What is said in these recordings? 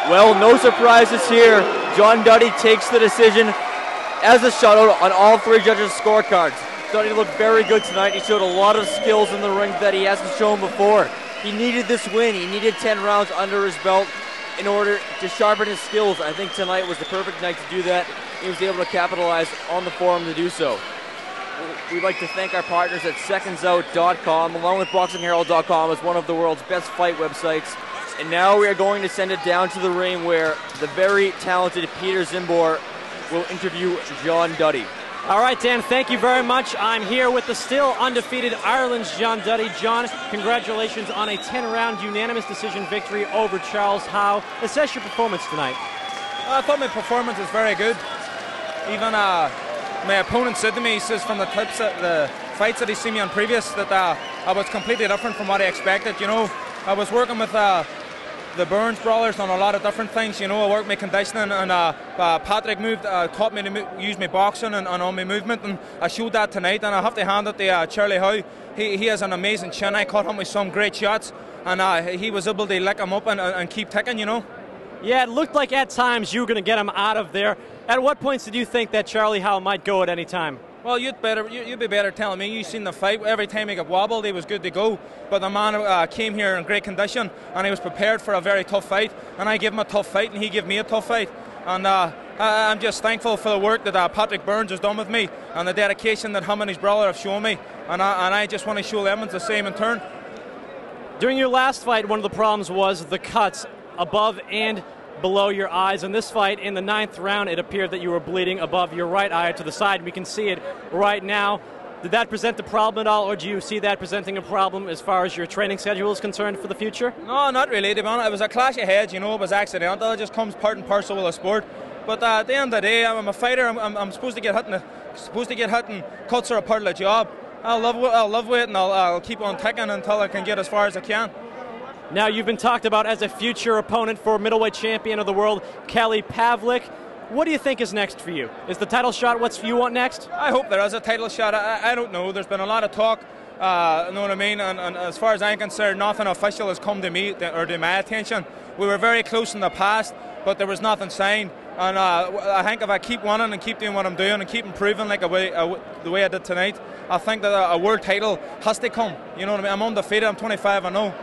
Well, no surprises here. John Duddy takes the decision as a shutout on all three judges' scorecards. Duddy looked very good tonight. He showed a lot of skills in the ring that he hasn't shown before. He needed this win. He needed 10 rounds under his belt in order to sharpen his skills. I think tonight was the perfect night to do that. He was able to capitalize on the forum to do so. We'd like to thank our partners at secondsout.com, along with boxingherald.com, as one of the world's best fight websites. And now we are going to send it down to the ring where the very talented Peter Zimbor will interview John Duddy. All right, Dan, thank you very much. I'm here with the still undefeated Ireland's John Duddy. John, congratulations on a 10-round unanimous decision victory over Charles Howe. Assess your performance tonight. I thought my performance was very good. Even my opponent said to me, he says from the clips, the fights that he's seen me on previous, that I was completely different from what I expected. You know, I was working with the Burns brothers on a lot of different things. You know, I worked my conditioning, and Patrick taught me to use my boxing and on my movement, and I showed that tonight. And I have to hand it to Charlie Howe. He has an amazing chin. I caught him with some great shots, and he was able to lick him up and keep ticking, you know. Yeah, it looked like at times you were going to get him out of there. At what points did you think that Charlie Howe might go at any time? Well, you'd be better telling me. You seen the fight. Every time he got wobbled, he was good to go. But the man came here in great condition, and he was prepared for a very tough fight. And I gave him a tough fight, and he gave me a tough fight. And I'm just thankful for the work that Patrick Burns has done with me, and the dedication that him and his brother have shown me. And I just want to show them the same in turn. During your last fight, one of the problems was the cuts above and below your eyes. In this fight, in the 9th round, it appeared that you were bleeding above your right eye to the side. We can see it right now. Did that present a problem at all, or do you see that presenting a problem as far as your training schedule is concerned for the future? No, not really, to be honest. It was a clash of heads, you know. It was accidental. It just comes part and parcel with a sport. But at the end of the day, I'm a fighter. I'm supposed to get hit, and cuts are a part of the job. I'll love with it, and I'll keep on ticking until I can get as far as I can. Now, you've been talked about as a future opponent for middleweight champion of the world, Kelly Pavlik. What do you think is next for you? Is the title shot what you want next? I hope there is a title shot. I don't know. There's been a lot of talk, you know what I mean? And as far as I'm concerned, nothing official has come to me or to my attention. We were very close in the past, but there was nothing signed. And I think if I keep winning and keep doing what I'm doing and keep improving like the way I did tonight, I think that a world title has to come. You know what I mean? I'm undefeated. I'm 25-0.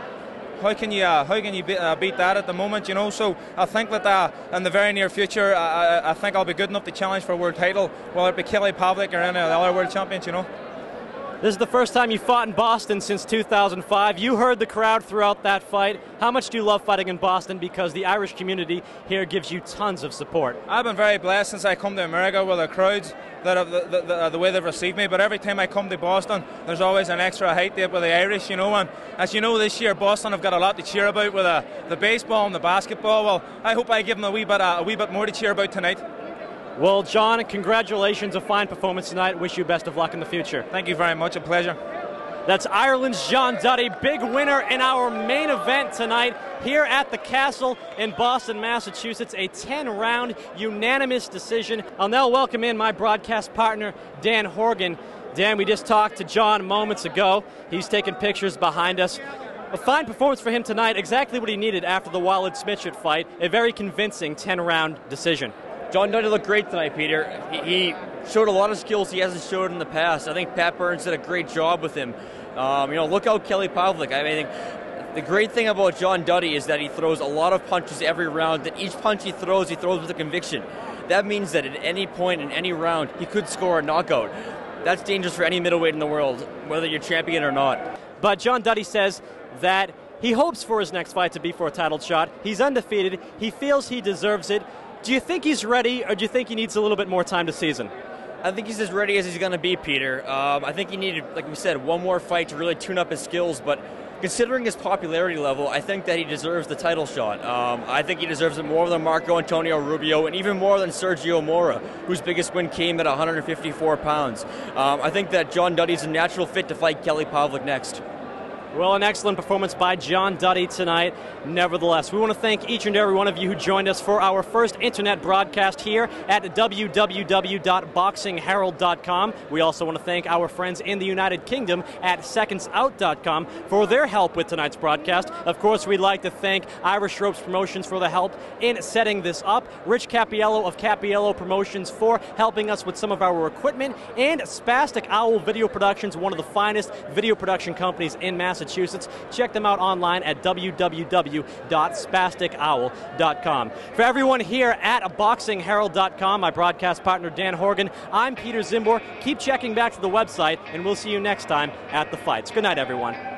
How can you beat that at the moment, you know? So I think that in the very near future, I think I'll be good enough to challenge for a world title, whether it be Kelly Pavlik or any of the other world champions, you know. This is the first time you fought in Boston since 2005. You heard the crowd throughout that fight. How much do you love fighting in Boston? Because the Irish community here gives you tons of support. I've been very blessed since I come to America with the crowds, the way they've received me. But every time I come to Boston, there's always an extra height there with the Irish, you know. And as you know, this year Boston have got a lot to cheer about with the baseball and the basketball. Well, I hope I give them a wee bit more to cheer about tonight. Well, John, congratulations, a fine performance tonight. Wish you best of luck in the future. Thank you very much, a pleasure. That's Ireland's John Duddy, big winner in our main event tonight here at the Castle in Boston, Massachusetts, a 10-round unanimous decision. I'll now welcome in my broadcast partner, Dan Horgan. Dan, we just talked to John moments ago. He's taking pictures behind us. A fine performance for him tonight, exactly what he needed after the Walid-Smitchett fight, a very convincing 10-round decision. John Duddy looked great tonight, Peter. He showed a lot of skills he hasn't showed in the past. I think Pat Burns did a great job with him. You know, look out Kelly Pavlik. I mean, the great thing about John Duddy is that he throws a lot of punches every round. That each punch he throws with a conviction. That means that at any point in any round, he could score a knockout. That's dangerous for any middleweight in the world, whether you're champion or not. But John Duddy says that he hopes for his next fight to be for a title shot. He's undefeated. He feels he deserves it. Do you think he's ready, or do you think he needs a little bit more time to season? I think he's as ready as he's going to be, Peter. I think he needed, like we said, one more fight to really tune up his skills, but considering his popularity level, I think that he deserves the title shot. I think he deserves it more than Marco Antonio Rubio, and even more than Sergio Mora, whose biggest win came at 154 pounds. I think that John Duddy's a natural fit to fight Kelly Pavlik next. Well, an excellent performance by John Duddy tonight. Nevertheless, we want to thank each and every one of you who joined us for our first internet broadcast here at www.boxingherald.com. We also want to thank our friends in the United Kingdom at secondsout.com for their help with tonight's broadcast. Of course, we'd like to thank Irish Ropes Promotions for the help in setting this up, Rich Cappiello of Cappiello Promotions for helping us with some of our equipment, and Spastic Owl Video Productions, one of the finest video production companies in Massachusetts. Check them out online at www.spasticowl.com. For everyone here at boxingherald.com, my broadcast partner Dan Horgan, I'm Peter Zimbor. Keep checking back to the website, and we'll see you next time at the fights. Good night, everyone.